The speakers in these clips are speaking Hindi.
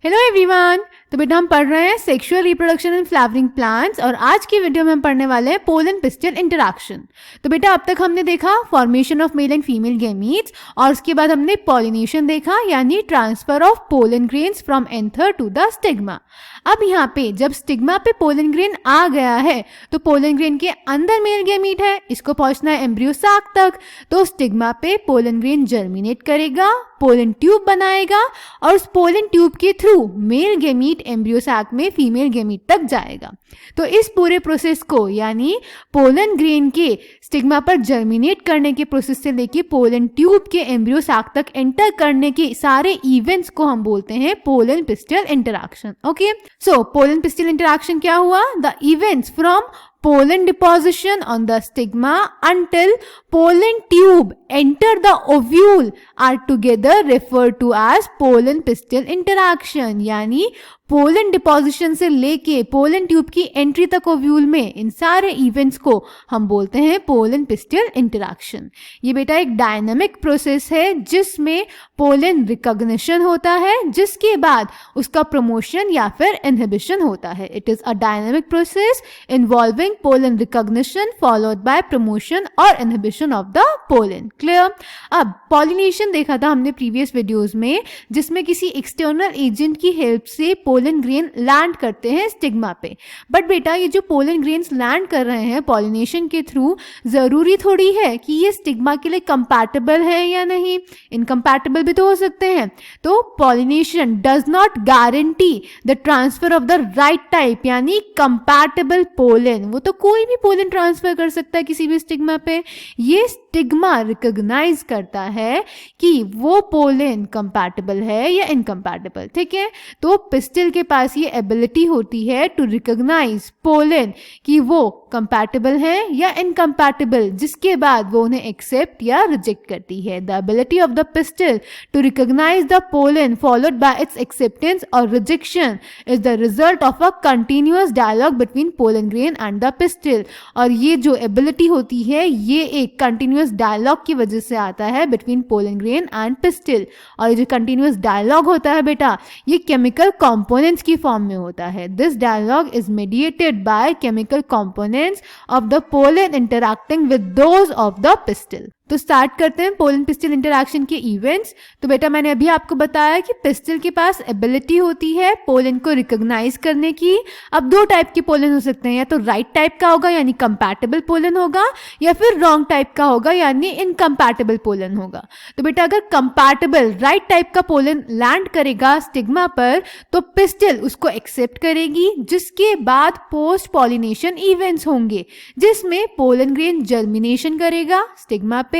Hello everyone. तो बेटा हम पढ़ रहे हैं sexual reproduction in flowering plants और आज की वीडियो में हम पढ़ने वाले हैं पोलन पिस्टिल इंटरैक्शन। तो बेटा अब तक हमने देखा formation of male and female gametes और उसके बाद हमने पॉलिनेशन देखा यानी transfer of pollen grains from anther to the stigma. अब यहाँ पे जब स्टिग्मा पे पोलन ग्रेन आ गया है तो पोलन ग्रेन के अंदर मेल गैमीट है, इसको पहुंचना है एम्ब्रियो साक तक। तो स्टिग्मा पे पोलन ग्रेन जर्मिनेट करेगा, पोलन ट्यूब बनाएगा और उस पोलन ट्यूब के थ्रू मेल गैमीट एम्ब्रियो साक में फीमेल गैमीट तक जाएगा। तो इस पूरे प्रोसेस को यानी पोलन ग्रेन के स्टिग्मा पर जर्मिनेट करने के प्रोसेस से लेके पोलन ट्यूब के एम्ब्रियो साक तक एंटर करने के सारे इवेंट्स को हम बोलते हैं pollen pistil interaction. Okay, so pollen pistil interaction क्या हुआ? The events from pollen deposition on the stigma until pollen tube enter the ovule are together referred to as pollen pistil interaction। यानी पोलन डिपोजिशन से लेके पोलन ट्यूब की एंट्री तक ओव्यूल में इन सारे इवेंट्स को हम बोलते हैं पोलन पिस्टिल इंटरैक्शन। ये बेटा एक डायनामिक प्रोसेस है जिसमें पोलन रिकॉग्निशन होता है, जिसके बाद उसका प्रमोशन या फिर इनहिबिशन होता है। It is a dynamic process involving pollen recognition followed by promotion और inhibition of the pollen. Clear? अब पॉलिनेशन देखा था हमने प्रीवियस वीडियोज में, जिसमें किसी एक्सटर्नल एजेंट की हेल्प से पोलन ग्रेन लैंड करते हैं स्टिग्मा पे। बट बेटा ये जो पोलन ग्रेन्स लैंड कर रहे हैं पॉलिनेशन के थ्रू, जरूरी थोड़ी है कि ये स्टिग्मा के लिए कंपैटिबल है या नहीं, इनकम्पैटिबल भी तो हो सकते हैं। तो pollination does not guarantee the transfer of the right type यानी कंपैटिबल पोलन। वो तो कोई भी पोलन ट्रांसफर कर सकता है किसी भी स्टिग्मा पे। ये स्टिग्मा रिकॉग्नाइज करता है कि वो पोलन कंपैटिबल है या इनकम्पैटिबल। ठीक है, तो पिस्टिल के पास ये एबिलिटी होती है टू रिकॉग्नाइज पोलन कि वो कंपैटिबल है या इनकम्पैटिबल, जिसके बाद वो उन्हें एक्सेप्ट या रिजेक्ट करती है। The ability of the pistil to recognise the pollen followed by its acceptance और rejection is the result of a continuous dialogue between pollen grain and the pistil. और ये जो एबिलिटी होती है ये एक कंटिन्यूअस डायलॉग की वजह से आता है between pollen grain and pistil. और ये जो कंटिन्यूअस डायलॉग होता है बेटा ये केमिकल कंपोनेंट्स की फॉर्म में होता है। This dialogue is mediated by chemical components of the pollen interacting with those of the pistil. तो स्टार्ट करते हैं पोलन पिस्टिल इंटरैक्शन के इवेंट्स। तो बेटा मैंने अभी आपको बताया कि पिस्टिल के पास एबिलिटी होती है पोलन को रिकॉग्नाइज करने की। अब दो टाइप के पोलन हो सकते हैं, या तो राइट टाइप का होगा यानी कंपैटिबल पोलन होगा, या फिर रॉन्ग टाइप का होगा यानी इनकम्पैटिबल पोलन होगा। तो बेटा अगर कंपैटिबल राइट टाइप का पोलन लैंड करेगा स्टिग्मा पर तो पिस्टिल उसको एक्सेप्ट करेगी, जिसके बाद पोस्ट पॉलिनेशन इवेंट्स होंगे जिसमें पोलन ग्रेन जर्मिनेशन करेगा स्टिग्मा पे,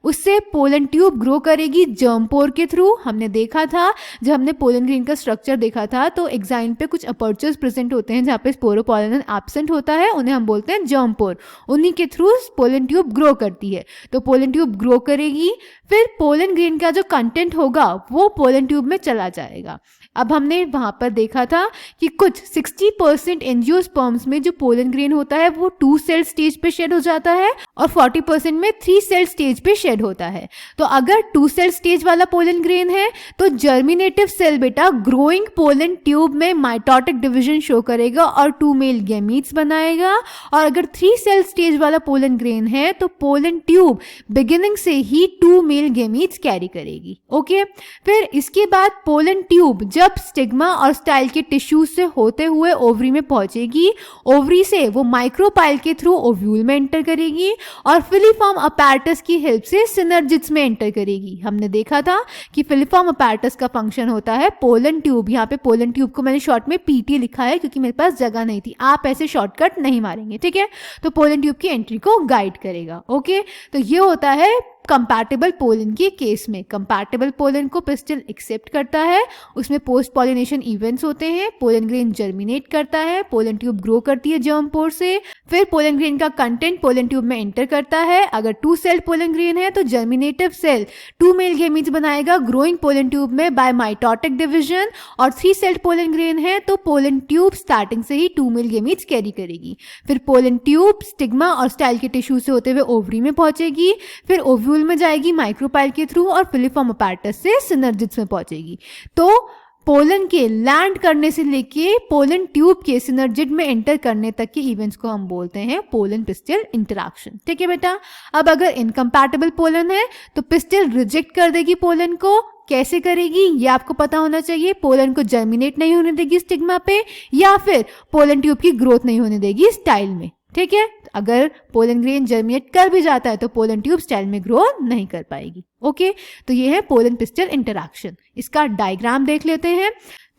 उससे पोलन ट्यूब ग्रो करेगी जर्म पोर के थ्रू। हमने देखा था जब हमने पोलन ग्रेन का स्ट्रक्चर देखा था तो एग्जाइन पे कुछ अपर्चर्स प्रेजेंट होते हैं जहाँ पे स्पोरोपोलिन एब्सेंट होता है, उन्हें हम बोलते हैं जर्म पोर। उन्हीं के थ्रू पोलन ट्यूब ग्रो करती है। तो पोलन ट्यूब ग्रो करेगी, फिर पोलन ग्रेन का जो कंटेंट होगा वो पोलन ट्यूब में चला जाएगा। अब हमने वहां पर देखा था कि कुछ 60% एंजियोस्पर्म्स में जो पोलन ग्रेन होता है वो 2 सेल स्टेज पे शेड हो जाता है और 40% में 3 सेल स्टेज पे शेड होता है। तो अगर 2 सेल स्टेज वाला पोलन ग्रेन है तो जर्मिनेटिव सेल बेटा ग्रोइंग पोलन ट्यूब में माइटोटिक डिवीजन शो करेगा और 2 मेल गैमीट्स बनाएगा। और अगर 3 सेल स्टेज वाला पोलन ग्रेन है तो पोलन ट्यूब बिगिनिंग से ही 2 मेल गैमीट्स कैरी करेगी। ओके, फिर इसके बाद पोलन ट्यूब जब स्टिग्मा और स्टाइल के टिश्यूज से होते हुए ओवरी में पहुंचेगी, ओवरी से वो माइक्रोपाइल के थ्रू ओव्यूल में एंटर करेगी और फिलीफॉर्म अपैरेटस की हेल्प से सिनर्जिड्स में एंटर करेगी। हमने देखा था कि फिलीफॉर्म अपैरेटस का फंक्शन होता है पोलन ट्यूब। यहाँ पे पोलन ट्यूब को मैंने शॉर्ट में पीटी लिखा है क्योंकि मेरे पास जगह नहीं थी, आप ऐसे शॉर्टकट नहीं मारेंगे। ठीक है, तो पोलन ट्यूब की एंट्री को गाइड करेगा। ओके, तो ये होता है कंपैटिबल पोलन के केस में। कंपैटिबल पोलन को पिस्टिल एक्सेप्ट करता है, उसमें पोस्ट पॉलिनेशन इवेंट्स होते हैं, पोलन ग्रेन जर्मिनेट करता है, पोलन ट्यूब ग्रो करती है जर्म पोर से, फिर पोलन ग्रेन का कंटेंट पोलन ट्यूब में एंटर करता है। अगर 2 सेल पोलन ग्रेन है तो जर्मिनेटिव सेल 2 मेल गैमीट्स बनाएगा ग्रोइंग पोलन ट्यूब में बाय माइटोटिक डिवीजन, और 3 सेल पोलन ग्रेन है तो पोलन ट्यूब स्टार्टिंग से ही 2 मेल गैमीट्स कैरी करेगी। फिर पोलन ट्यूब स्टिग्मा और स्टाइल के टिश्यू से होते हुए ओवरी में पहुंचेगी, फिर ओव्यूल में जाएगी माइक्रोपाइल के थ्रू और फिलीफॉर्म अपैरेटस से सिनर्जिड्स में पहुंचेगी। तो पोलन के लैंड करने से लेके पोलन ट्यूब के सिनर्जिड में एंटर करने तक के इवेंट्स को हम बोलते हैं पोलन पिस्टल इंटरैक्शन। ठीक है बेटा, अब अगर इनकम्पैटिबल पोलन है तो पिस्टल रिजेक्ट कर देगी पोलन को। कैसे करेगी ये आपको पता होना चाहिए। पोलन को जर्मिनेट नहीं होने देगी स्टिग्मा पे, या फिर पोलन ट्यूब की ग्रोथ नहीं होने देगी स्टाइल में। ठीक है, अगर पोलन ग्रेन जर्मिनेट कर भी जाता है तो पोलन ट्यूब स्टाइल में ग्रो नहीं कर पाएगी। ओके, तो ये है पोलन पिस्टल इंटरैक्शन। इसका डायग्राम देख लेते हैं।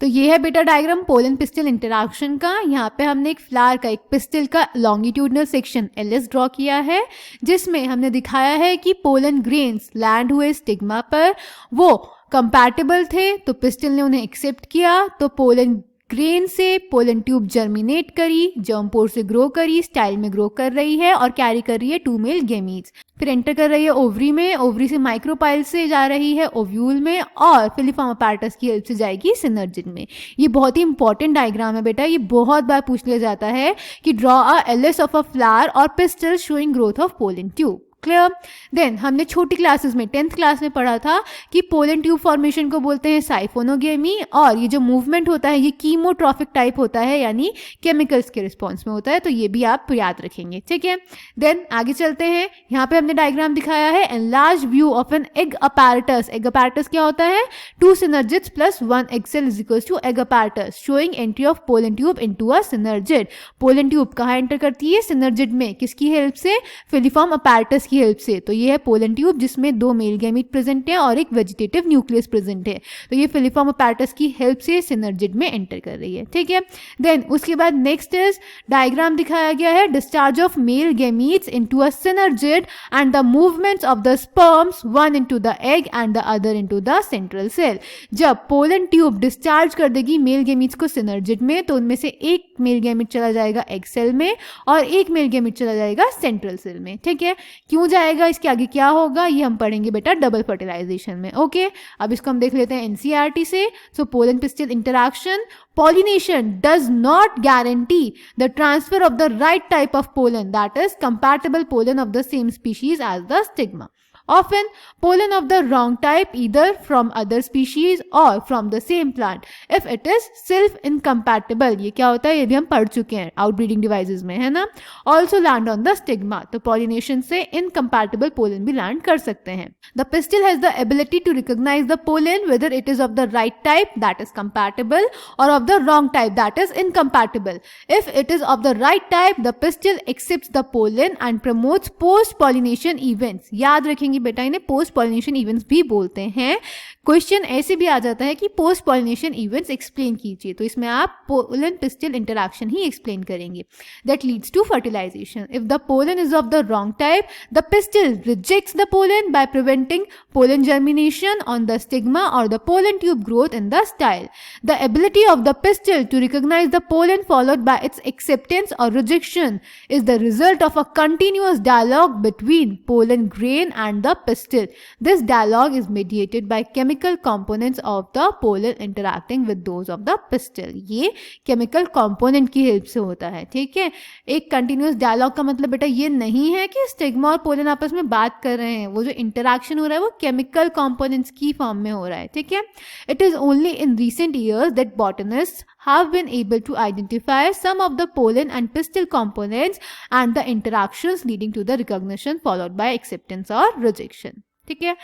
तो ये है बेटा डायग्राम पोलन पिस्टल इंटरैक्शन का। यहाँ पे हमने एक फ्लावर का, एक पिस्टल का लॉन्गिट्यूडनल सेक्शन एलएस ड्रॉ किया है, जिसमें हमने दिखाया है कि पोलन ग्रेन्स लैंड हुए स्टिग्मा पर, वो कंपैटिबल थे तो पिस्टल ने उन्हें एक्सेप्ट किया, तो पोलन ग्रेन से पोलन ट्यूब जर्मिनेट करी, जर्म पोर से ग्रो करी, स्टाइल में ग्रो कर रही है और कैरी कर रही है 2 मेल गेमीट्स। फिर एंटर कर रही है ओवरी में, ओवरी से माइक्रोपाइल से जा रही है ओव्यूल में और फिलीफॉर्म अपैरेटस की हेल्प से जाएगी सिनर्जिड में। ये बहुत ही इंपॉर्टेंट डायग्राम है बेटा, ये बहुत बार पूछ लिया जाता है कि draw a LS of a flower और pistil showing growth of pollen tube. Clear. Then हमने छोटी क्लासेस में 10th क्लास में पढ़ा था कि पोलन ट्यूब फॉर्मेशन को बोलते हैं साइफोनोगेमी, और ये जो मूवमेंट होता है ये कीमोट्रॉफिक टाइप होता है, यानी केमिकल्स के रिस्पॉन्स में होता है। तो ये भी आप याद रखेंगे। ठीक है, देन आगे चलते हैं। यहाँ पे हमने डायग्राम दिखाया है enlarge view of an egg apparatus. Egg apparatus क्या होता है? 2 synergids plus 1 egg cell is equals to egg apparatus, showing entry of pollen tube into a synergid. Pollen tube कहाँ एंटर करती है? सिनर्जिड में। किसकी हेल्प से? फिलीफॉर्म अपैरेटस हेल्प से। तो ये है पोलन ट्यूब जिसमें 2 मेल गैमीट प्रेजेंट है और एक वेजिटेटिव न्यूक्लियस प्रेजेंट है। तो ये फिलीफॉर्म अपैरेटस की हेल्प से सिनर्जिड में एंटर कर रही है। ठीक है, देन उसके बाद नेक्स्ट इज डायग्राम दिखाया गया है discharge of male gametes into a synergid and the movements of the sperms, one into the egg and the other into the central cell. जब पोलन ट्यूब डिस्चार्ज कर देगी मेल गैमीट्स को सिनर्जिड में, तो उनमें से एक मेल गैमीट चला जाएगा एग सेल में और एक मेल गैमीट चला जाएगा सेंट्रल सेल में। ठीक है, क्यों जाएगा, इसके आगे क्या होगा ये हम पढ़ेंगे बेटा डबल फर्टिलाइजेशन में। ओके, अब इसको हम देख लेते हैं एनसीईआरटी से। So pollen pistil interaction, pollination does not guarantee the transfer of the right type of pollen, that is compatible pollen of the same species as the stigma. Often pollen of the wrong type, either from other species or from the same plant, if it is self incompatible, ये क्या होता है ये भी हम पढ़ चुके हैं आउटब्रीडिंग डिवाइसेस में, है ना, also land on the stigma। तो pollination से incompatible pollen भी land कर सकते हैं। The pistil has the ability to recognize the pollen whether it is of the right type, that is compatible, or of the wrong type, that is incompatible. If it is of the right type, the pistil accepts the pollen and promotes post pollination events। याद रखेंगे बेटा, इन्हें पोस्ट पॉलिनेशन इवेंट्स भी बोलते हैं। क्वेश्चन ऐसे भी आ जाता है कि पोस्ट पॉलिनेशन इवेंट्स एक्सप्लेन कीजिए, तो इसमें आप पोलन पिस्टल इंटरैक्शन ही एक्सप्लेन करेंगे। That leads to fertilisation. If the pollen is of the wrong type, the pistil rejects the pollen by preventing pollen germination on the stigma और the pollen tube growth in the style. The ability of the pistil to recognise the pollen followed by its acceptance और rejection is the result of a continuous dialogue between pollen grain and the pistil. This dialogue is mediated by chemical components of the pollen interacting with those of the pistil. ये chemical component की हेल्प से होता है। ठीक है, एक continuous dialogue का मतलब बेटा ये नहीं है कि स्टिग्मा और पोलन आपस में बात कर रहे हैं, वो जो इंटरैक्शन हो रहा है वो chemical components की फॉर्म में हो रहा है। ठीक है, it is only in recent years that botanists have been able to identify some of the pollen and pistil components and the interactions leading to the recognition followed by acceptance or rejection. ठीक है,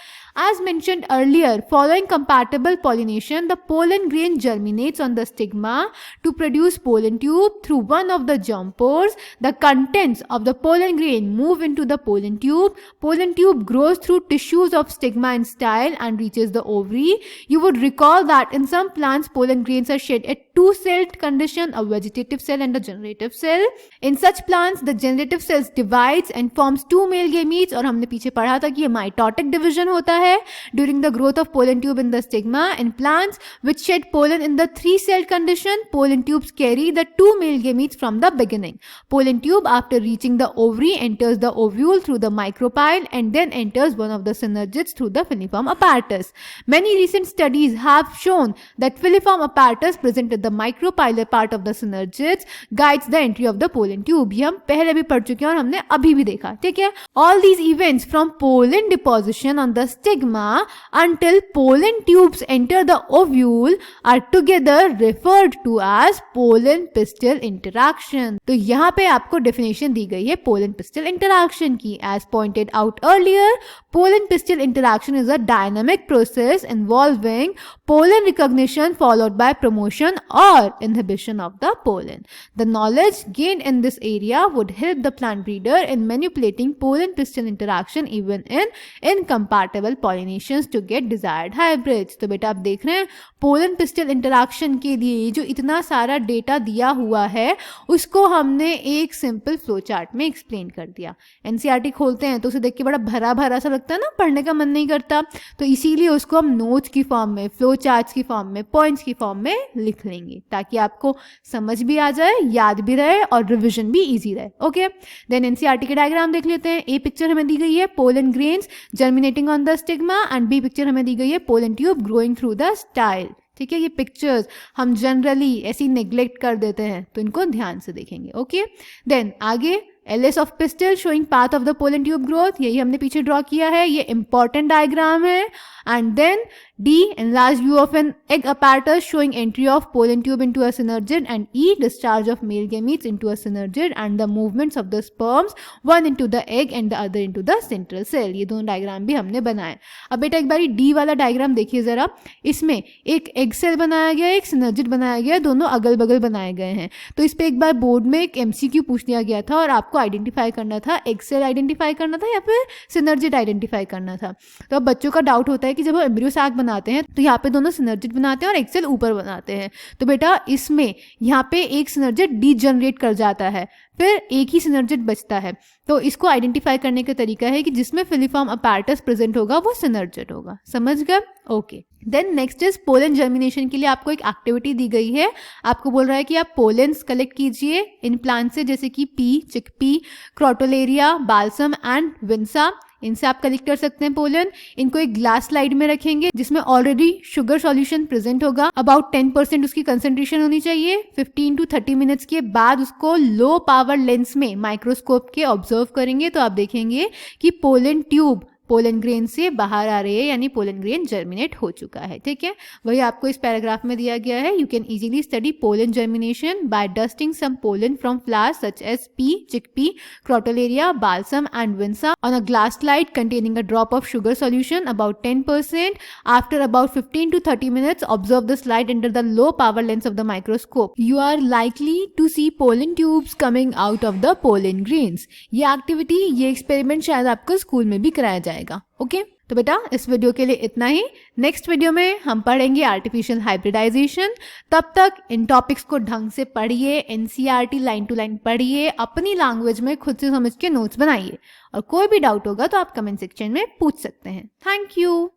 as mentioned earlier, following compatible pollination, the pollen grain germinates on the stigma to produce pollen tube through one of the germ pores. The contents of the pollen grain move into the pollen tube. Pollen tube grows through tissues of stigma and style and reaches the ovary. You would recall that in some plants, pollen grains are shed at 2-celled condition, a vegetative cell and a generative cell. In such plants, the generative cells divides and forms 2 male gametes, और हमने पीछे पढ़ा था कि ये mitotic division होता है during the growth of pollen tube in the stigma. In plants which shed pollen in the 3-celled condition, pollen tubes carry the 2 male gametes from the beginning. Pollen tube, after reaching the ovary, enters the ovule through the micropyle and then enters one of the synergids through the filiform apparatus. Many recent studies have shown that filiform apparatus present at the micropylar part of the synergids guides the entry of the pollen tube. ये हम पहले भी पढ़ चुके हैं और हमने अभी भी देखा। ठीक है, all these events from pollen deposition position on the stigma until pollen tubes enter the ovule are together referred to as pollen pistil interaction. तो यहाँ पे आपको definition दी गई है pollen pistil interaction की. As pointed out earlier, pollen pistil interaction is a dynamic process involving pollen recognition followed by promotion or inhibition of the pollen. The knowledge gained in this area would help the plant breeder in manipulating pollen pistil interaction even in incompatible pollinations to get desired hybrids. तो बेटा आप देख रहे हैं pollen pistil interaction के लिए जो इतना सारा डेटा दिया हुआ है उसको हमने एक सिंपल फ्लो चार्ट में एक्सप्लेन कर दिया. एनसीईआरटी खोलते हैं तो उसे देख के बड़ा भरा भरा सा लगता है ना, पढ़ने का मन नहीं करता, तो इसीलिए उसको हम नोट्स की फॉर्म में, फ्लो चार्ट्स की फॉर्म में, पॉइंट्स की फॉर्म में लिख लेंगे ताकि आपको समझ भी आ जाए, याद भी रहे और रिविजन भी इजी रहे. ओके, देन एनसीईआरटी के डायग्राम देख लेते हैं. ए पिक्चर हमें दी गई है pollen grains germinating on the stigma and B picture हमें दी गई है pollen tube growing through the style. ठीक है, ये पिक्चर्स हम जनरली ऐसी नेग्लेक्ट कर देते हैं तो इनको ध्यान से देखेंगे. ओके, देन आगे LS of pistil showing path of the pollen tube growth, यही हमने पीछे ड्रॉ किया है, ये इंपॉर्टेंट डायग्राम है. And then the enlarged view of an egg apparatus showing entry of pollen tube into a synergid and E discharge of male gametes into a synergid and the movements of the sperms one into the egg and the other into the central cell. ये दोनों डायग्राम भी हमने बनाए. अब बेटा एक बारी डी वाला डायग्राम देखिए जरा. इसमें एक एग सेल बनाया गया, एक सिनर्जिड बनाया गया, दोनों अगल बगल बनाए गए हैं. तो इस पे एक बार बोर्ड में एक एमसीक्यू पूछ दिया गया था और आपको आइडेंटिफाई करना था, एग सेल आइडेंटिफाई करना था या फिर सिनर्जिड आइडेंटिफाई करना था. तो अब बच्चों का डाउट होता है कि जब वो एम्ब्रियो सैक बनाते हैं तो यहाँ पे दोनों सिनर्जिड बनाते हैं और एक सेल ऊपर बनाते हैं. तो बेटा इसमें यहाँ पे एक सिनर्जिड डीजनरेट कर जाता है, फिर एक ही सिनर्जिड बचता है. तो इसको आइडेंटिफाई करने का तरीका है कि जिसमें फिलीफॉर्म अपैरेटस प्रेजेंट होगा वो सिनर्जिड होगा. समझ गए? Okay, then next is pollen germination के लिए आपको एक एक्टिविटी दी गई है. आपको बोल रहा है कि आप पोलेंस कलेक्ट कीजिए इन प्लांट से, जैसे कि P, chickpea, Crotalaria, balsam and विंसा. इनसे आप कलेक्ट कर सकते हैं पोलन. इनको एक ग्लास स्लाइड में रखेंगे जिसमें ऑलरेडी शुगर सॉल्यूशन प्रेजेंट होगा. अबाउट 10% उसकी कंसेंट्रेशन होनी चाहिए. 15 to 30 मिनट्स के बाद उसको लो पावर लेंस में माइक्रोस्कोप के ऑब्जर्व करेंगे तो आप देखेंगे कि पोलन ट्यूब पोलन ग्रेन से बाहर आ रही है, यानी पोलन ग्रेन जर्मिनेट हो चुका है. ठीक है, वही आपको इस पैराग्राफ में दिया गया है. You can easily study pollen germination by dusting some pollen from flowers such as pea, chickpea, Crotalaria, balsam and vinca on a glass slide containing a drop of sugar solution about 10%. After about 15 to 30 minutes, observe the slide under the low power lens of the microscope. You are likely to see pollen tubes coming out of the pollen grains. ये एक्टिविटी, ये एक्सपेरिमेंट शायद आपको स्कूल में भी कराया जाएगा. ओके, तो बेटा इस वीडियो के लिए इतना ही. नेक्स्ट वीडियो में हम पढ़ेंगे आर्टिफिशियल हाइब्रिडाइजेशन. तब तक इन टॉपिक्स को ढंग से पढ़िए, एनसीईआरटी लाइन टू लाइन पढ़िए, अपनी लैंग्वेज में खुद से समझ के नोट्स बनाइए और कोई भी डाउट होगा तो आप कमेंट सेक्शन में पूछ सकते हैं. Thank you.